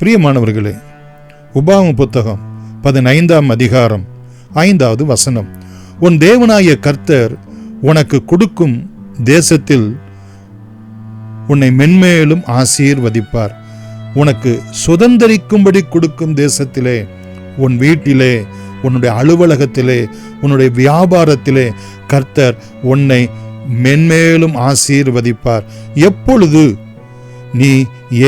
பிரியமானவர்களே, உபாகம புத்தகம் 15ஆம் அதிகாரம் 5வது வசனம். உன் தேவனாகிய கர்த்தர் உனக்கு கொடுக்கும் தேசத்தில் உன்னை மென்மேலும் ஆசீர்வதிப்பார். உனக்கு சுதந்தரிக்கும்படி கொடுக்கும் தேசத்திலே, உன் வீட்டிலே, உன்னுடைய அலுவலகத்திலே, உன்னுடைய வியாபாரத்திலே கர்த்தர் உன்னை மென்மேலும் ஆசீர்வதிப்பார். எப்பொழுது நீ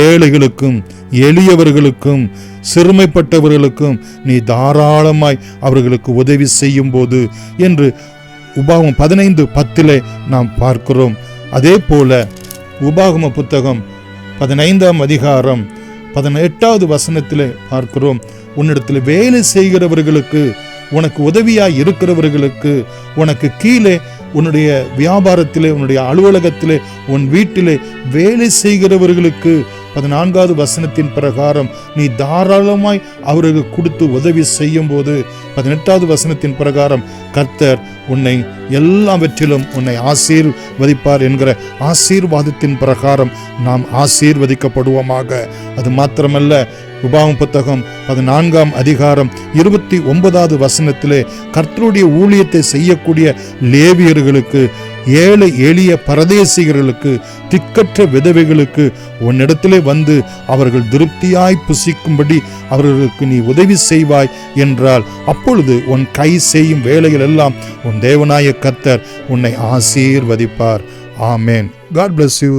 ஏழைகளுக்கும் எளியவர்களுக்கும் சிறுமைப்பட்டவர்களுக்கும் நீ தாராளமாய் அவர்களுக்கு உதவி செய்யும் போது என்று உபாகமம் 15:10 நாம் பார்க்கிறோம். அதே போல உபாகம புத்தகம் 15ஆம் அதிகாரம் 18வது வசனத்திலே பார்க்கிறோம். உன்னிடத்தில் வேலை செய்கிறவர்களுக்கு, உனக்கு உதவியாய் இருக்கிறவர்களுக்கு, உனக்கு கீழே உன்னுடைய வியாபாரத்திலே, உன்னுடைய அலுவலகத்திலே, உன் வீட்டிலே வேலை செய்கிறவர்களுக்கு 14வது வசனத்தின் பிரகாரம் நீ தாராளமாய் அவர்களுக்கு கொடுத்து உதவி செய்யும் போது 18வது வசனத்தின் பிரகாரம் கர்த்தர் உன்னை எல்லாவற்றிலும் உன்னை ஆசீர்வதிப்பார் என்கிற ஆசீர்வாதத்தின் பிரகாரம் நாம் ஆசீர்வதிக்கப்படுவோமாக. அது மாத்திரமல்ல, உபாகம புத்தகம் 14ஆம் அதிகாரம் 29வது வசனத்திலே கர்த்தருடைய ஊழியத்தை செய்யக்கூடிய லேவியர்களுக்கு, ஏழை எளிய பரதேசிகர்களுக்கு, திக்கற்ற விதவைகளுக்கு உன்னிடத்திலே வந்து அவர்கள் திருப்தியாய் புசிக்கும்படி அவர்களுக்கு நீ உதவி செய்வாய் என்றால், அப்பொழுது உன் கை செய்யும் வேலைகள் எல்லாம் உன் தேவனாய கர்த்தர் உன்னை ஆசீர்வதிப்பார். ஆமேன். God bless you.